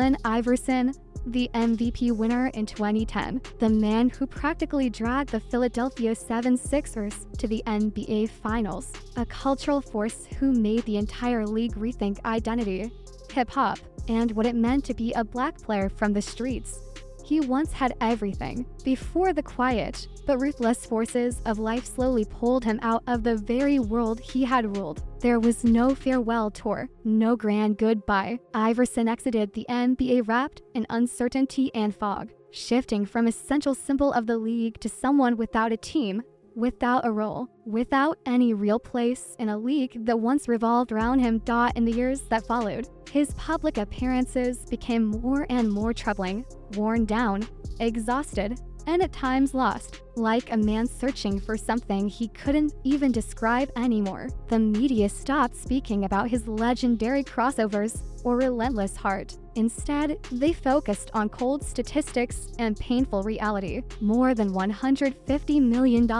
Allen Iverson, the MVP winner in 2010, the man who practically dragged the Philadelphia 76ers to the NBA Finals, a cultural force who made the entire league rethink identity, hip-hop, and what it meant to be a black player from the streets. He once had everything before the quiet but ruthless forces of life slowly pulled him out of the very world he had ruled. There was no farewell tour, no grand goodbye. Iverson exited the NBA wrapped in uncertainty and fog, shifting from essential symbol of the league to someone without a team, without a role, without any real place in a league that once revolved around him. In the years that followed, his public appearances became more and more troubling, worn down, exhausted, and at times lost, like a man searching for something he couldn't even describe anymore. The media stopped speaking about his legendary crossovers or relentless heart. Instead, they focused on cold statistics and painful reality. More than $150 million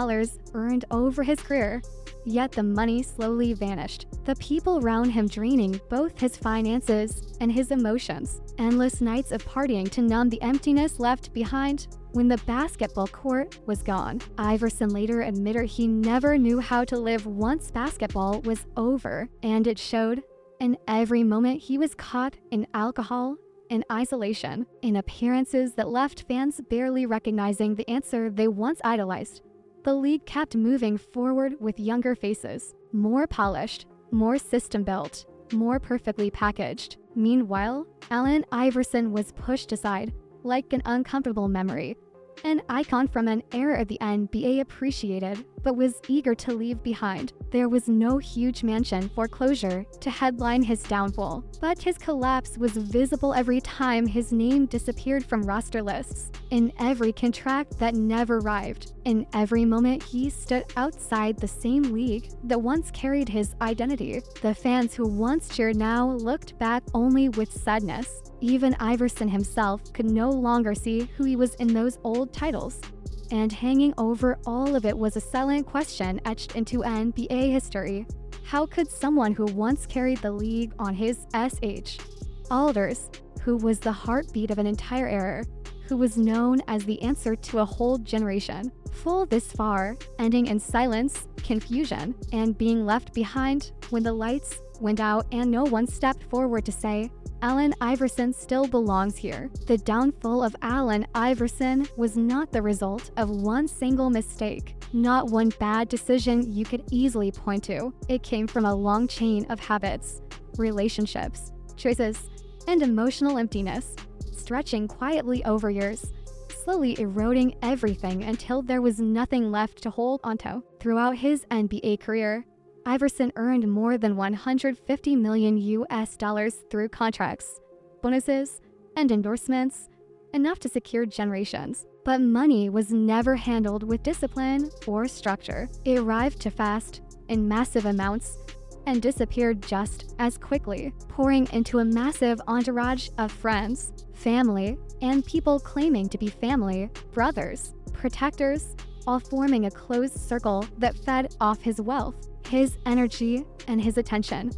earned over his career. Yet the money slowly vanished, the people around him draining both his finances and his emotions. Endless nights of partying to numb the emptiness left behind when the basketball court was gone. Iverson later admitted he never knew how to live once basketball was over, and it showed. In every moment he was caught in alcohol, in isolation, in appearances that left fans barely recognizing the answer they once idolized. The league kept moving forward with younger faces, more polished, more system-built, more perfectly packaged. Meanwhile, Allen Iverson was pushed aside, like an uncomfortable memory, an icon from an era the NBA appreciated but was eager to leave behind. There was no huge mansion foreclosure to headline his downfall, but his collapse was visible every time his name disappeared from roster lists, in every contract that never arrived, in every moment he stood outside the same league that once carried his identity. The fans who once cheered now looked back only with sadness. Even Iverson himself could no longer see who he was in those old titles. And hanging over all of it was a silent question etched into NBA history. How could someone who once carried the league on his shoulders, who was the heartbeat of an entire era, who was known as the answer to a whole generation, fall this far, ending in silence, confusion, and being left behind when the lights went out and no one stepped forward to say, Allen Iverson still belongs here. The downfall of Allen Iverson was not the result of one single mistake, not one bad decision you could easily point to. It came from a long chain of habits, relationships, choices, and emotional emptiness, stretching quietly over years, slowly eroding everything until there was nothing left to hold onto. Throughout his NBA career, Iverson earned more than $150 million through contracts, bonuses, and endorsements, enough to secure generations. But money was never handled with discipline or structure. It arrived too fast, in massive amounts, and disappeared just as quickly, pouring into a massive entourage of friends, family, and people claiming to be family, brothers, protectors, all forming a closed circle that fed off his wealth, his energy, and his attention,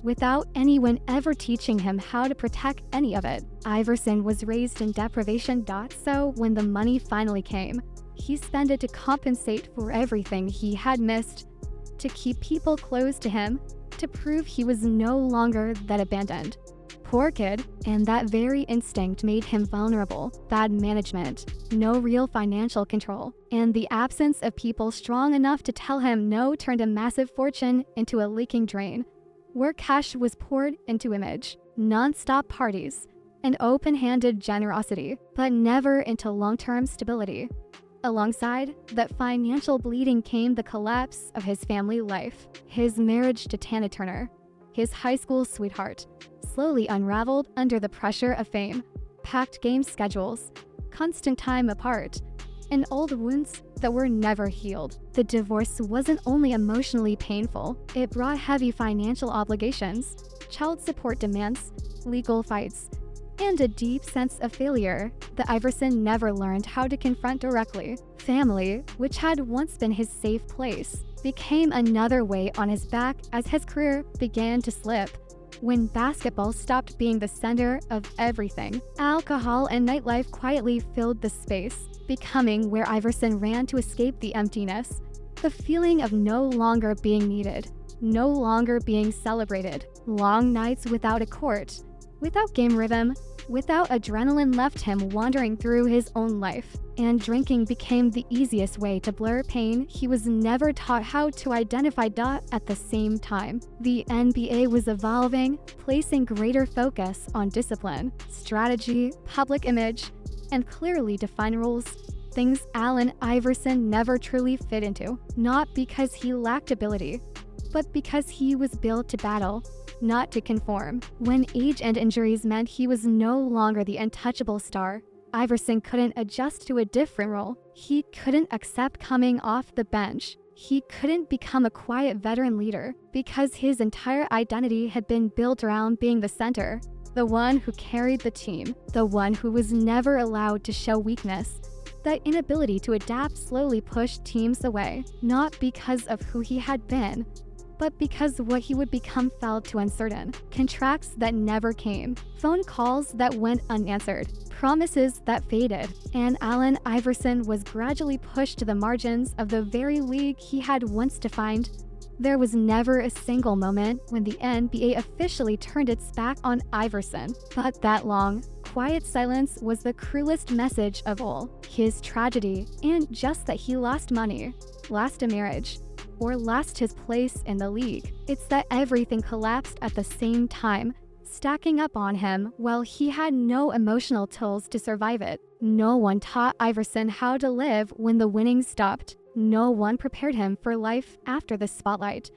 without anyone ever teaching him how to protect any of it. Iverson was raised in deprivation. So when the money finally came, he spent it to compensate for everything he had missed, to keep people close to him, to prove he was no longer that abandoned. Poor kid, and that very instinct made him vulnerable. Bad management, no real financial control, and the absence of people strong enough to tell him no turned a massive fortune into a leaking drain, where cash was poured into image, non-stop parties, and open-handed generosity, but never into long-term stability. Alongside that financial bleeding came the collapse of his family life. His marriage to Tana Turner, his high school sweetheart, slowly unraveled under the pressure of fame, packed game schedules, constant time apart, and old wounds that were never healed. The divorce wasn't only emotionally painful, it brought heavy financial obligations, child support demands, legal fights, and a deep sense of failure that Iverson never learned how to confront directly. Family, which had once been his safe place, became another weight on his back as his career began to slip. When basketball stopped being the center of everything, alcohol and nightlife quietly filled the space, becoming where Iverson ran to escape the emptiness. The feeling of no longer being needed, no longer being celebrated. Long nights without a court, without game rhythm, without adrenaline left him wandering through his own life. And drinking became the easiest way to blur pain he was never taught how to identify. At the same time, the NBA was evolving, placing greater focus on discipline, strategy, public image, and clearly defined rules. Things Allen Iverson never truly fit into, not because he lacked ability, but because he was built to battle, not to conform. When age and injuries meant he was no longer the untouchable star, Iverson couldn't adjust to a different role. He couldn't accept coming off the bench. He couldn't become a quiet veteran leader because his entire identity had been built around being the center, the one who carried the team, the one who was never allowed to show weakness. That inability to adapt slowly pushed teams away, not because of who he had been, but because what he would become felt too uncertain. Contracts that never came, phone calls that went unanswered, promises that faded, and Allen Iverson was gradually pushed to the margins of the very league he had once defined. There was never a single moment when the NBA officially turned its back on Iverson, but that long, quiet silence was the cruelest message of all. His tragedy, and just that he lost money, lost a marriage, or lost his place in the league. It's that everything collapsed at the same time, stacking up on him while he had no emotional tools to survive it. No one taught Iverson how to live when the winnings stopped. No one prepared him for life after the spotlight.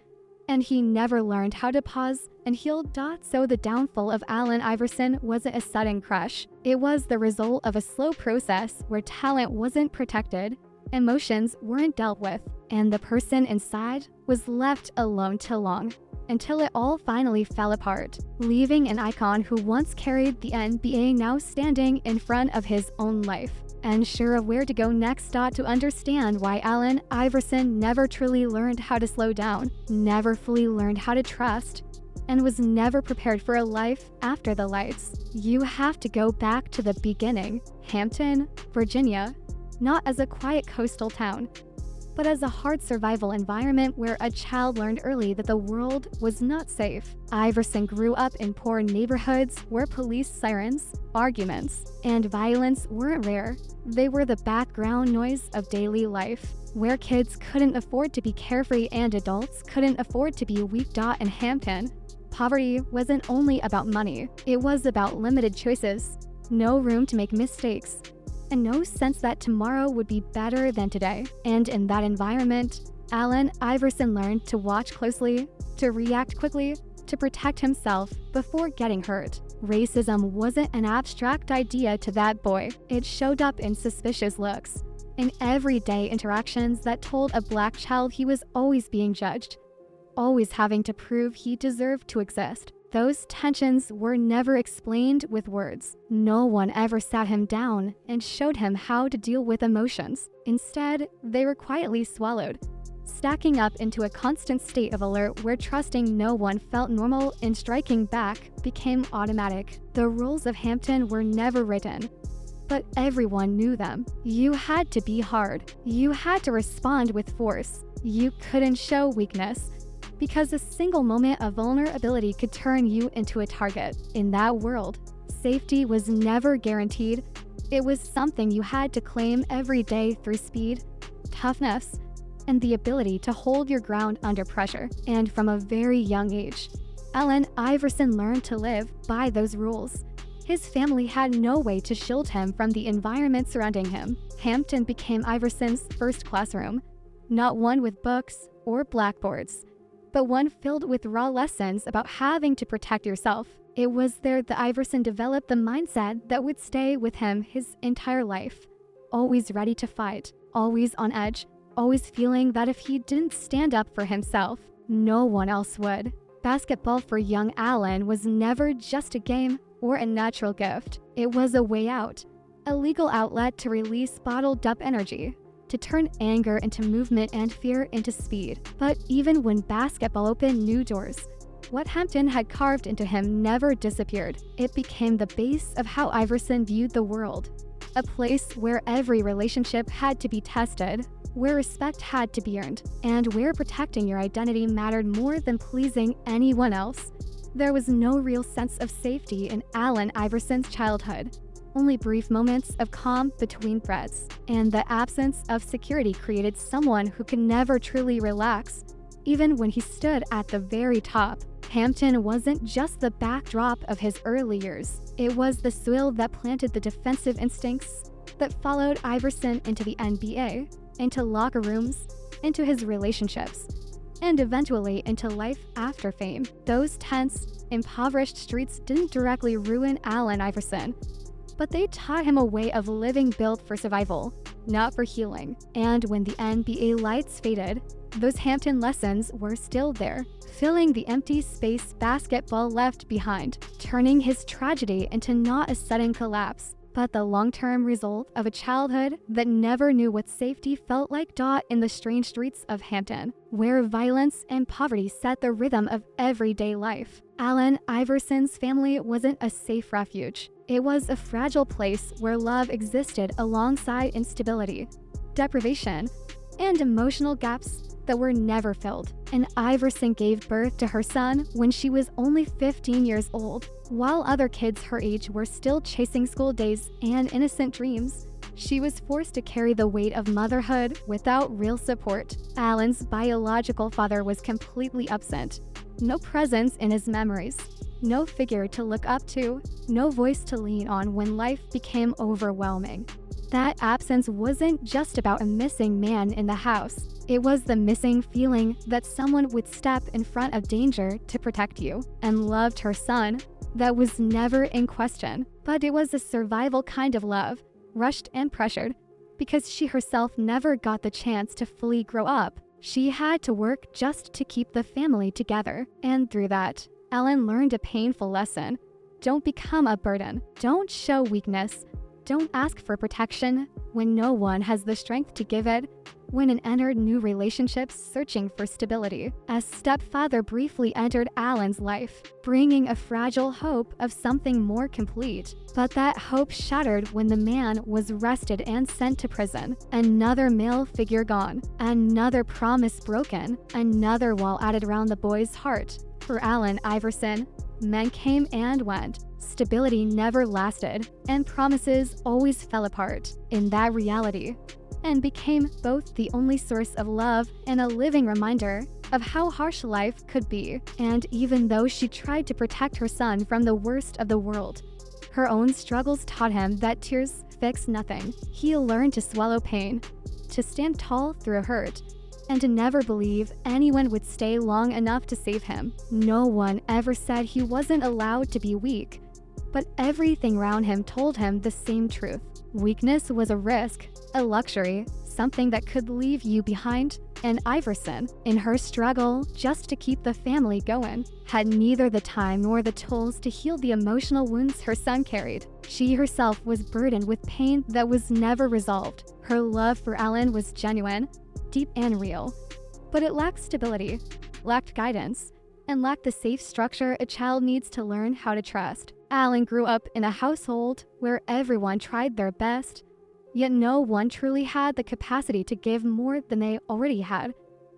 And he never learned how to pause and heal. So the downfall of Allen Iverson wasn't a sudden crash. It was the result of a slow process where talent wasn't protected, emotions weren't dealt with, and the person inside was left alone too long, until it all finally fell apart, leaving an icon who once carried the NBA now standing in front of his own life, unsure of where to go next. To understand why Allen Iverson never truly learned how to slow down, never fully learned how to trust, and was never prepared for a life after the lights, you have to go back to the beginning. Hampton, Virginia, not as a quiet coastal town, but as a hard survival environment where a child learned early that the world was not safe. Iverson grew up in poor neighborhoods where police sirens, arguments, and violence weren't rare. They were the background noise of daily life, where kids couldn't afford to be carefree and adults couldn't afford to be weak. In Hampton, poverty wasn't only about money, it was about limited choices, no room to make mistakes, and no sense that tomorrow would be better than today. And in that environment, Allen Iverson learned to watch closely, to react quickly, to protect himself before getting hurt. Racism wasn't an abstract idea to that boy. It showed up in suspicious looks, in everyday interactions that told a black child he was always being judged, always having to prove he deserved to exist. Those tensions were never explained with words. No one ever sat him down and showed him how to deal with emotions. Instead, they were quietly swallowed, stacking up into a constant state of alert where trusting no one felt normal and striking back became automatic. The rules of Hampton were never written, but everyone knew them. You had to be hard. You had to respond with force. You couldn't show weakness, because a single moment of vulnerability could turn you into a target. In that world, safety was never guaranteed. It was something you had to claim every day through speed, toughness, and the ability to hold your ground under pressure. And from a very young age, Allen Iverson learned to live by those rules. His family had no way to shield him from the environment surrounding him. Hampton became Iverson's first classroom, not one with books or blackboards, but one filled with raw lessons about having to protect yourself. It was there that Iverson developed the mindset that would stay with him his entire life. Always ready to fight, always on edge, always feeling that if he didn't stand up for himself, no one else would. Basketball for young Allen was never just a game or a natural gift. It was a way out, a legal outlet to release bottled up energy, to turn anger into movement and fear into speed. But even when basketball opened new doors, What Hampton had carved into him never disappeared. It became the base of how Iverson viewed the world. A place where every relationship had to be tested, where respect had to be earned, and where protecting your identity mattered more than pleasing anyone else. There was no real sense of safety in Allen Iverson's childhood. Only brief moments of calm between threats, and the absence of security created someone who could never truly relax. Even when he stood at the very top, Hampton wasn't just the backdrop of his early years. It was the soil that planted the defensive instincts that followed Iverson into the NBA, into locker rooms, into his relationships, and eventually into life after fame. Those tense, impoverished streets didn't directly ruin Allen Iverson, but they taught him a way of living built for survival, not for healing. And when the NBA lights faded, those Hampton lessons were still there, filling the empty space basketball left behind, turning his tragedy into not a sudden collapse, but the long-term result of a childhood that never knew what safety felt like. In the strange streets of Hampton, where violence and poverty set the rhythm of everyday life, Allen Iverson's family wasn't a safe refuge. It was a fragile place where love existed alongside instability, deprivation, and emotional gaps that were never filled. And Iverson gave birth to her son when she was only 15 years old. While other kids her age were still chasing school days and innocent dreams, she was forced to carry the weight of motherhood without real support. Allen's biological father was completely absent. No presence in his memories. No figure to look up to. No voice to lean on when life became overwhelming. That absence wasn't just about a missing man in the house. It was the missing feeling that someone would step in front of danger to protect you, and loved her son. That was never in question, but it was a survival kind of love, rushed and pressured, because she herself never got the chance to fully grow up. She had to work just to keep the family together, and through that, Allen learned a painful lesson. Don't become a burden. Don't show weakness. Don't ask for protection when no one has the strength to give it. When entered new relationships searching for stability. A stepfather briefly entered Allen's life, bringing a fragile hope of something more complete. But that hope shattered when the man was arrested and sent to prison. Another male figure gone. Another promise broken. Another wall added around the boy's heart. For Allen Iverson, men came and went. Stability never lasted, and promises always fell apart. In that reality, and became both the only source of love and a living reminder of how harsh life could be. And even though she tried to protect her son from the worst of the world, her own struggles taught him that tears fix nothing. He learned to swallow pain, to stand tall through hurt, and to never believe anyone would stay long enough to save him. No one ever said he wasn't allowed to be weak, but everything around him told him the same truth. Weakness was a risk, a luxury, something that could leave you behind. And Iverson, in her struggle just to keep the family going, had neither the time nor the tools to heal the emotional wounds her son carried. She herself was burdened with pain that was never resolved. Her love for Allen was genuine, deep and real, but it lacked stability, lacked guidance, and lacked the safe structure a child needs to learn how to trust. Allen grew up in a household where everyone tried their best, yet no one truly had the capacity to give more than they already had,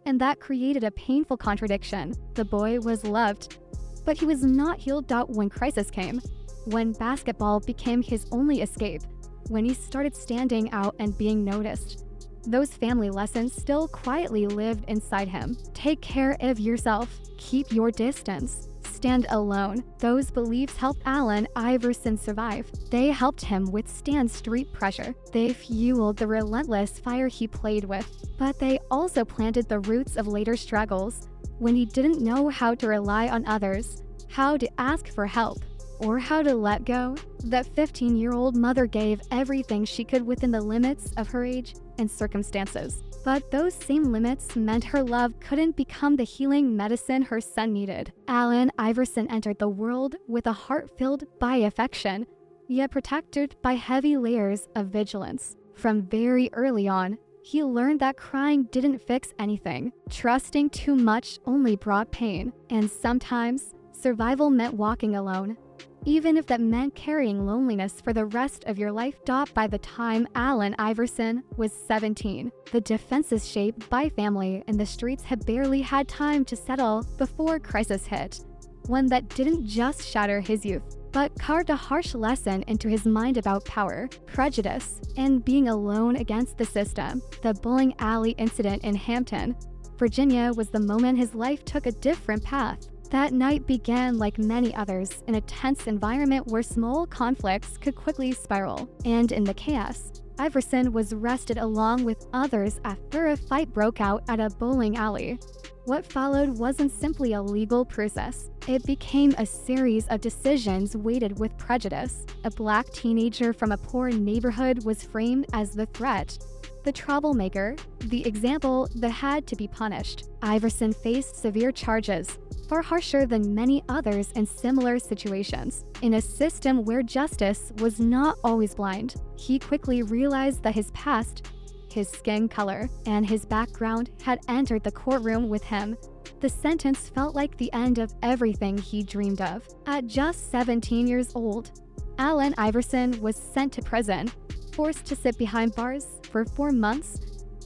and that created a painful contradiction. The boy was loved, but he was not healed out when crisis came, when basketball became his only escape, when he started standing out and being noticed. Those family lessons still quietly lived inside him. Take care of yourself. Keep your distance. Stand alone. Those beliefs helped Allen Iverson survive. They helped him withstand street pressure. They fueled the relentless fire he played with. But they also planted the roots of later struggles, when he didn't know how to rely on others, how to ask for help, or how to let go. That 15-year-old mother gave everything she could within the limits of her age and circumstances. But those same limits meant her love couldn't become the healing medicine her son needed. Allen Iverson entered the world with a heart filled by affection, yet protected by heavy layers of vigilance. From very early on, He learned that crying didn't fix anything. Trusting too much only brought pain, and sometimes survival meant walking alone, even if that meant carrying loneliness for the rest of your life. By the time Allen Iverson was 17, the defenses shaped by family and the streets had barely had time to settle before crisis hit. One that didn't just shatter his youth, but carved a harsh lesson into his mind about power, prejudice, and being alone against the system. The bowling alley incident in Hampton, Virginia, was the moment his life took a different path. That night began like many others in a tense environment where small conflicts could quickly spiral. And in the chaos, Iverson was arrested along with others after a fight broke out at a bowling alley. What followed wasn't simply a legal process. It became a series of decisions weighted with prejudice. A black teenager from a poor neighborhood was framed as the threat, the troublemaker, the example that had to be punished. Iverson faced severe charges, far harsher than many others in similar situations. In a system where justice was not always blind, he quickly realized that his past, his skin color, and his background had entered the courtroom with him. The sentence felt like the end of everything he dreamed of. At just 17 years old, Allen Iverson was sent to prison, forced to sit behind bars for 4 months,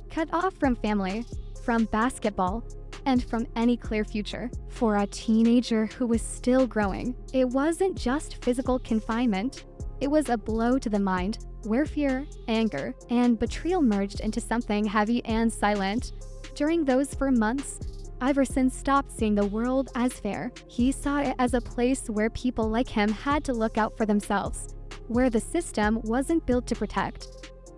cut off from family, from basketball, and from any clear future. For a teenager who was still growing, it wasn't just physical confinement. It was a blow to the mind, where fear, anger, and betrayal merged into something heavy and silent. During those 4 months, Iverson stopped seeing the world as fair. He saw it as a place where people like him had to look out for themselves, where the system wasn't built to protect,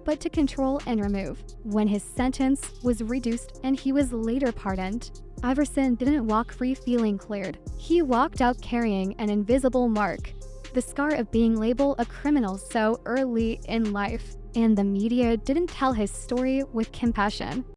but to control and remove. When his sentence was reduced and he was later pardoned, Iverson didn't walk free feeling cleared. He walked out carrying an invisible mark, the scar of being labeled a criminal so early in life. And the media didn't tell his story with compassion.